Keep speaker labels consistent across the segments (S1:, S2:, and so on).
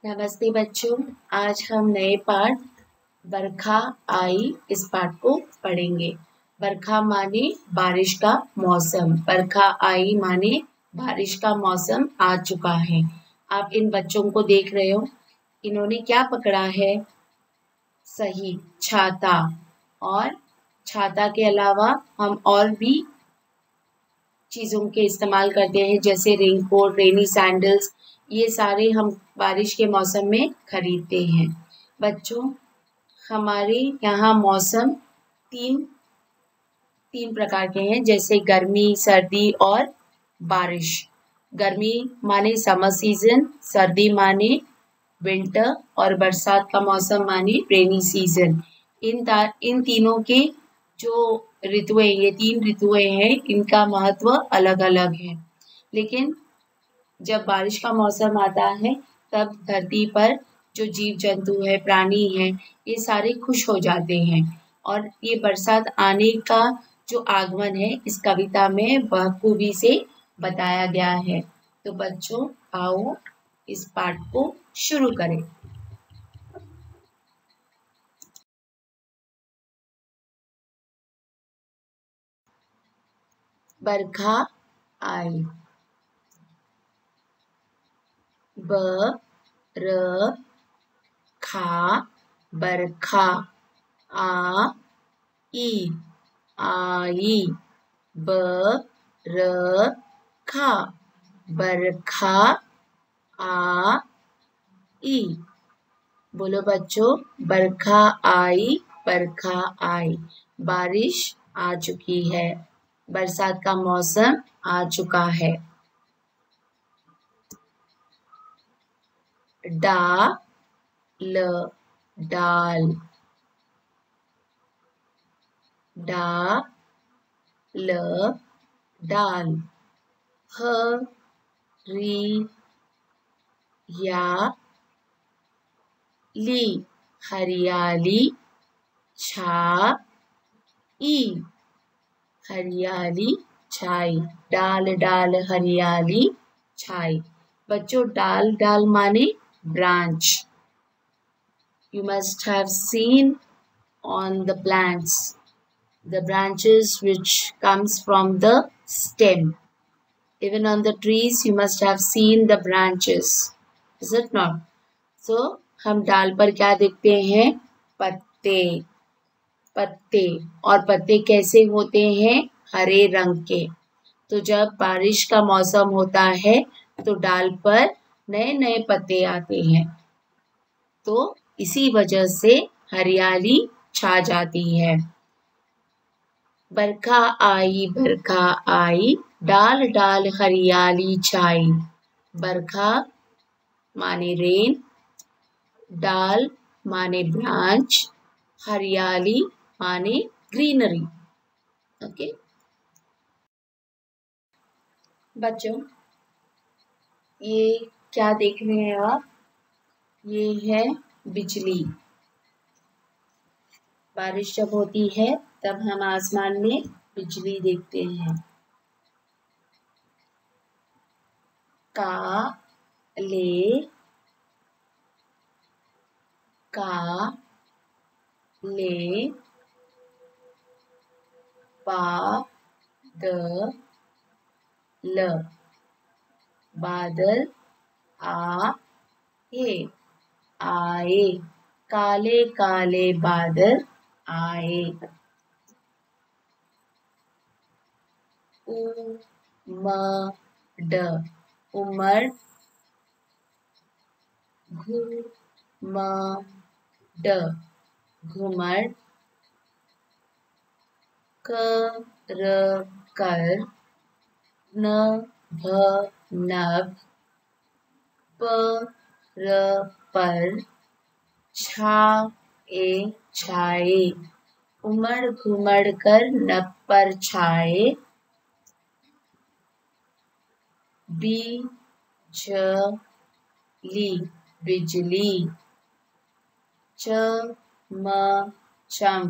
S1: नमस्ते बच्चों। आज हम नए पाठ बरखा आई इस पाठ को पढ़ेंगे। बरखा माने बारिश का मौसम। बरखा आई माने बारिश का मौसम आ चुका है। आप इन बच्चों को देख रहे हो, इन्होंने क्या पकड़ा है? सही, छाता। और छाता के अलावा हम और भी चीज़ों के इस्तेमाल करते हैं, जैसे रेनकोट, रेनी सैंडल्स। ये सारे हम बारिश के मौसम में खरीदते हैं। बच्चों, हमारे यहाँ मौसम तीन तीन प्रकार के हैं, जैसे गर्मी, सर्दी और बारिश। गर्मी माने समर सीजन, सर्दी माने विंटर और बरसात का मौसम माने रेनी सीजन। इन तीनों के जो ऋतुएं, ये तीन ऋतुएं हैं, इनका महत्व अलग अलग है। लेकिन जब बारिश का मौसम आता है तब धरती पर जो जीव जंतु है, प्राणी है, ये सारे खुश हो जाते हैं। और ये बरसात आने का जो आगमन है इस कविता में बखूबी से बताया गया है। तो बच्चों, आओ इस पाठ को शुरू करें। बरखा आई। ब र खा बरखा। आ ई आई। ब र खा बरखा। आ ई। बोलो बच्चों, बरखा आई, बरखा आई। बारिश आ चुकी है, बरसात का मौसम आ चुका है। डा ल डाल। डा ल डाल। ह री या ली हरियाली। छा ई हरियाली छाई। डाल डाल हरियाली छाई। बच्चों, डाल डाल माने branch. You must have seen on the plants the branches which comes from the stem. Even on the trees you must have seen the branches, is it not? So हम डाल पर क्या देखते हैं? पत्ते। पत्ते। और पत्ते कैसे होते हैं? हरे रंग के। तो जब बारिश का मौसम होता है तो डाल पर नए नए पत्ते आते हैं, तो इसी वजह से हरियाली छा जाती है। बरखा आई, डाल डाल हरियाली छाई। बरखा माने रेन, डाल माने ब्रांच, हरियाली माने ग्रीनरी। ओके बच्चों, ये क्या देख रहे हैं आप? ये है बिजली। बारिश जब होती है तब हम आसमान में बिजली देखते हैं। का ले बा द ल बादल आए। काले काले बादल आए। उमड़ उमड़। घुमड़ घुमड़। कर नभ पर छाए। उमड़ घुमड़ कर नभ पर छाए। बिजली। चमचम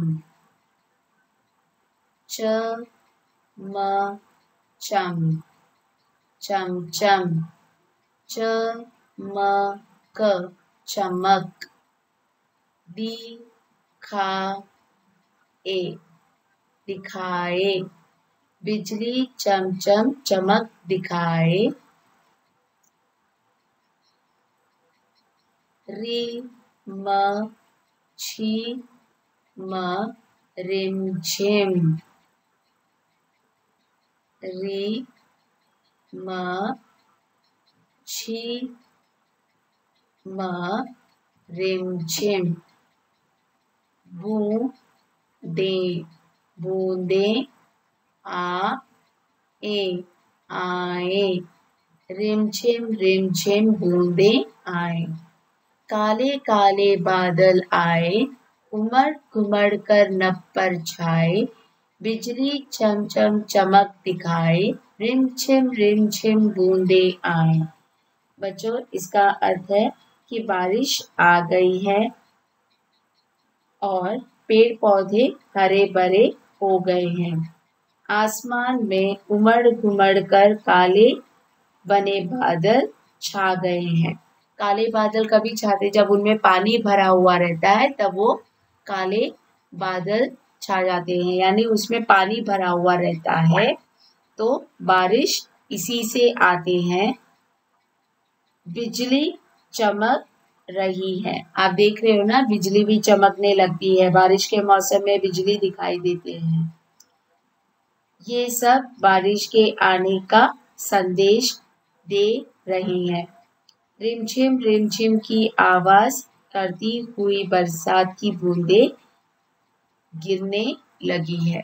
S1: चमचम। चमचम। चमकदार क चमक, दी खा ए दिखाए, बिजली चमचम चमक दिखाए, री म छी म रिमझिम, री म छी म रिमझिम, बूंदे बूंदे आ ए आए, रिमझिम रिमझिम बूंदे आए, काले काले बादल आए, उमड़ घुमड़ कर नभ पर छाए, बिजली चमचम चमक दिखाए, रिमझिम बूंदे आए। बच्चों, इसका अर्थ है कि बारिश आ गई है और पेड़ पौधे हरे भरे हो गए हैं। आसमान में उमड़ घुमड़ कर काले बने बादल छा गए हैं। काले बादल कभी छाते जब उनमें पानी भरा हुआ रहता है, तब वो काले बादल छा जाते हैं, यानी उसमें पानी भरा हुआ रहता है, तो बारिश इसी से आते हैं। बिजली चमक रही है, आप देख रहे हो ना, बिजली भी चमकने लगती है, बारिश के मौसम में बिजली दिखाई देते हैं। ये सब बारिश के आने का संदेश दे रही है। रिमझिम की आवाज करती हुई बरसात की बूंदें गिरने लगी है।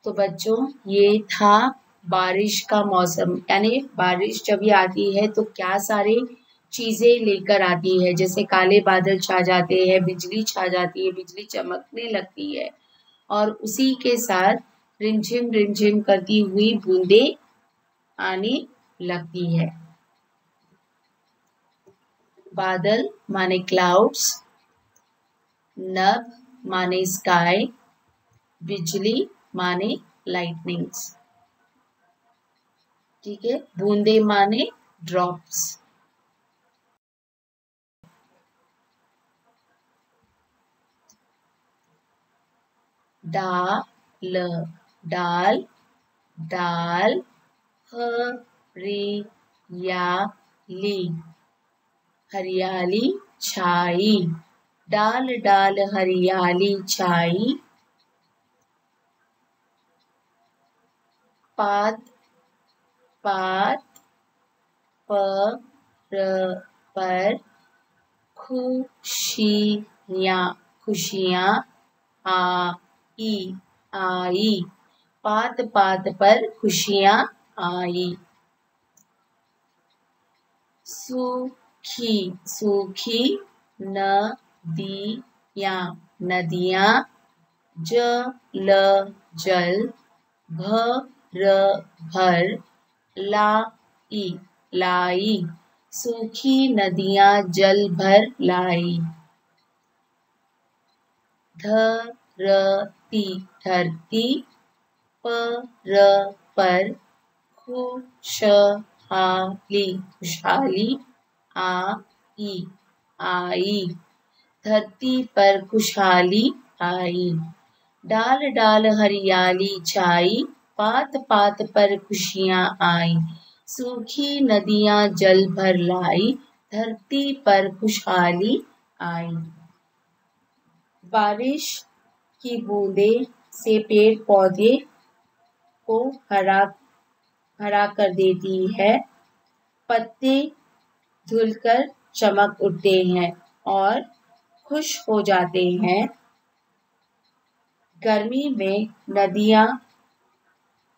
S1: तो बच्चों, ये था बारिश का मौसम, यानी बारिश जब ये आती है तो क्या सारे चीजें लेकर आती है, जैसे काले बादल छा जाते हैं, बिजली छा जाती है, बिजली चमकने लगती है, और उसी के साथ रिमझिम करती हुई बूंदें आने लगती है। बादल माने क्लाउड्स, नभ माने स्काई, बिजली माने लाइटनिंग्स, ठीक है, बूंदे माने ड्रॉप्स। डाल डाल डाल, हरियाली हरियाली छाई, डाल डाल हरियाली छाई, पात पात पर खुशियाँ आई, पात पात पर खुशियाँ आई, सूखी नदियाँ जल भर लाई, सूखी नदियाँ जल भर लाई, धरती पर खुशहाली आई, धरती पर खुशहाली आई, डाल डाल हरियाली छाई, पात पात पर खुशियाँ आई, सूखी नदियाँ जल भर लाई, धरती पर खुशहाली आई। बारिश की बूंदें से पेड़ पौधे को हरा कर देती है, पत्ते धुलकर चमक उठते हैं और खुश हो जाते हैं। गर्मी में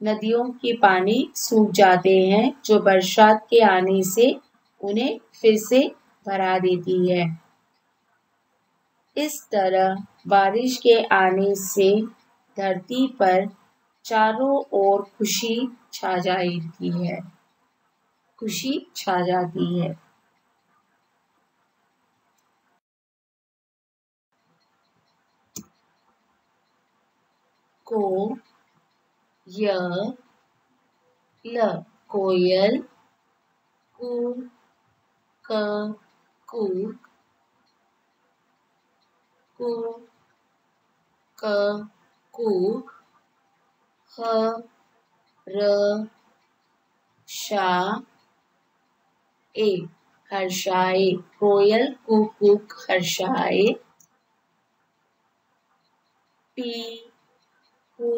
S1: नदियों के पानी सूख जाते हैं, जो बरसात के आने से उन्हें फिर से भरा देती है। इस तरह बारिश के आने से धरती पर चारों ओर खुशी छा जाती है, खुशी छा जाती है। कोयल, कोयल, कूक, कू क कूक, ह र शा ए हर्षाए, कोयल कूक कूक हर्षाए, पी हू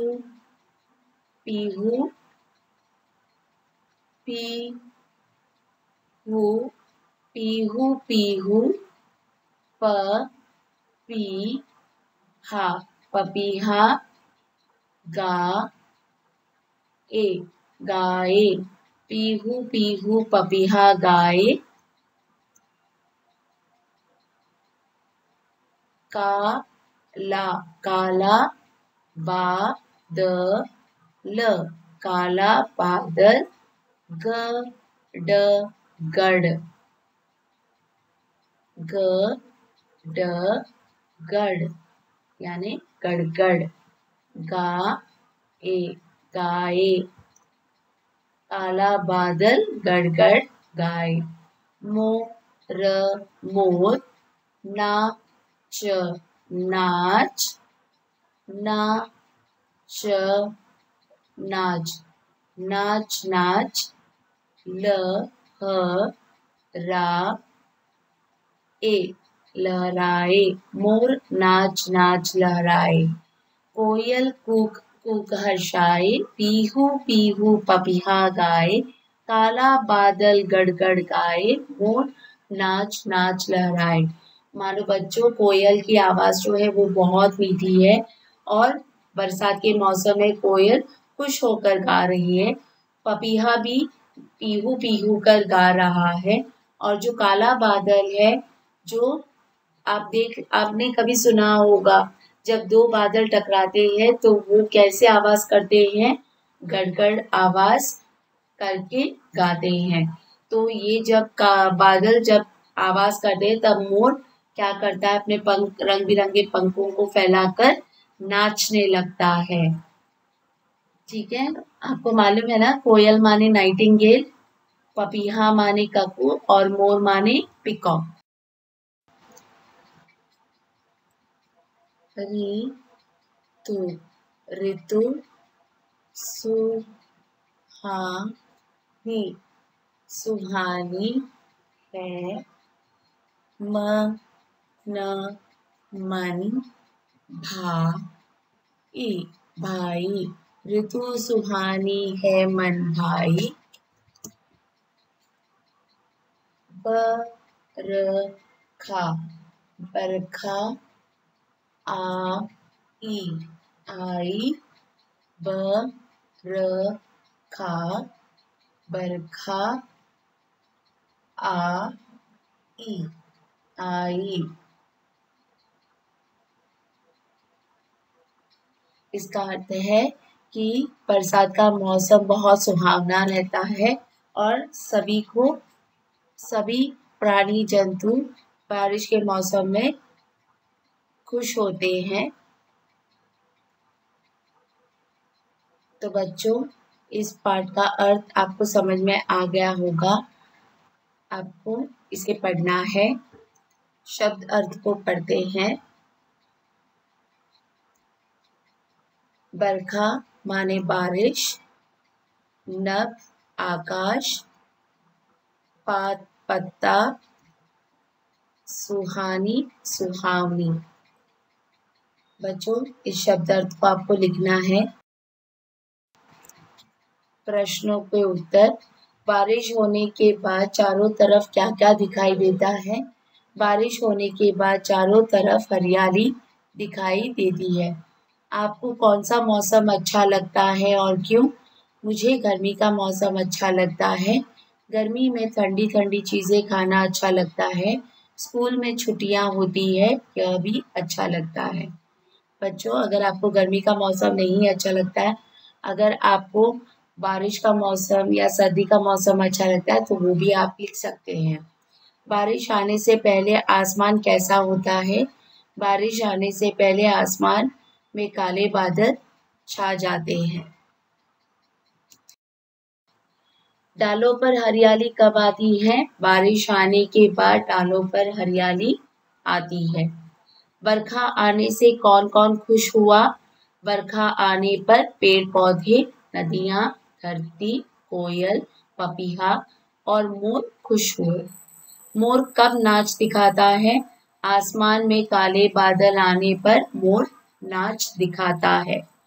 S1: पीहू, पी हू पीहू पीहू, प पी हा पपीहा, गा ए गाए, पीहू पीहू पपीहा गाए, का ला काला, बा द ल काला बादल, ग ड गढ़, ग ड गढ़ यानी गड़गड़, गा ए गाए, काला बादल गड़गड़ गाए, मो र मोर, ना च नाच, ना च नाच नाच नाच, ल ह रा ए लहराए, मोर नाच नाच लहराए, कोयल कूक कूक हर्षाए, पीहू पीहू पपीहा गाए, काला बादल गड़गड़ गाए, मोर नाच नाच लहराए। मानो बच्चों, कोयल की आवाज जो है वो बहुत मीठी है और बरसात के मौसम में कोयल खुश होकर गा रही है। पपीहा भी पीहू पीहू कर गा रहा है और जो काला बादल है, जो आपने कभी सुना होगा, जब दो बादल टकराते हैं तो वो कैसे आवाज करते हैं, गड़गड़ आवाज करके गाते हैं। तो ये जब बादल जब आवाज करते हैं तब मोर क्या करता है, अपने पंख रंग बिरंगे पंखों को फैलाकर नाचने लगता है। ठीक है, आपको मालूम है ना, कोयल माने नाइटिंगेल, पपीहा माने ककू और मोर माने पिकॉक। ऋतु सुहानी, सुहानी है, मन मन भाई, भाई, ऋतु सुहानी है मन भाई, बरखा, बरखा आई, आई, बरखा, बरखा आई, आई। इसका अर्थ है कि बरसात का मौसम बहुत सुहावना रहता है और सभी प्राणी जंतु बारिश के मौसम में खुश होते हैं। तो बच्चों, इस पाठ का अर्थ आपको समझ में आ गया होगा। आपको इसे पढ़ना है। शब्द अर्थ को पढ़ते हैं। बरखा माने बारिश, नभ आकाश, पात पत्ता, सुहानी सुहावनी। बच्चों, इस शब्द अर्थ को आपको लिखना है। प्रश्नों के उत्तर। बारिश होने के बाद चारों तरफ क्या क्या दिखाई देता है? बारिश होने के बाद चारों तरफ हरियाली दिखाई देती है। आपको कौन सा मौसम अच्छा लगता है और क्यों? मुझे गर्मी का मौसम अच्छा लगता है। गर्मी में ठंडी ठंडी चीज़ें खाना अच्छा लगता है। स्कूल में छुट्टियाँ होती है, यह भी अच्छा लगता है। बच्चों, अगर आपको गर्मी का मौसम नहीं अच्छा लगता है, अगर आपको बारिश का मौसम या सर्दी का मौसम अच्छा लगता है, तो वो भी आप लिख सकते हैं। बारिश आने से पहले आसमान कैसा होता है? बारिश आने से पहले आसमान में काले बादल छा जाते हैं। डालों पर हरियाली कब आती है? बारिश आने के बाद डालों पर हरियाली आती है। बरखा आने से कौन कौन खुश हुआ? बरखा आने पर पेड़ पौधे, नदियां, धरती, कोयल, पपीहा और मोर खुश हुए। मोर कब नाच दिखाता है? आसमान में काले बादल आने पर मोर नाच दिखाता है।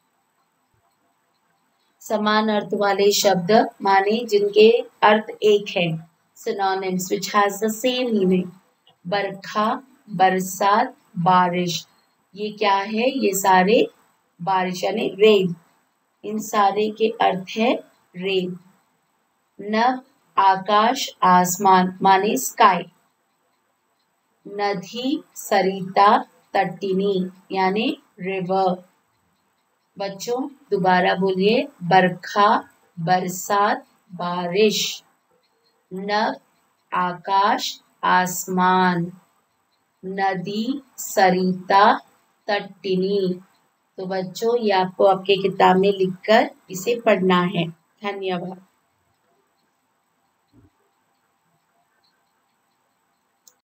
S1: समान अर्थ वाले शब्द माने जिनके अर्थ एक है। Synonyms which has the same meaning. बरखा, बरसात, बारिश। ये क्या है? ये सारे बारिश यानी रेन। इन सारे के अर्थ है रेन। नभ, आकाश, आसमान माने स्काई। नदी, सरिता, तटिनी यानी रिवर। बच्चों दोबारा बोलिए, बरखा, बरसात, बारिश। नभ, आकाश, आसमान। नदी, सरिता, तटिनी। तो बच्चों ये आपको आपके किताब में लिखकर इसे पढ़ना है। धन्यवाद।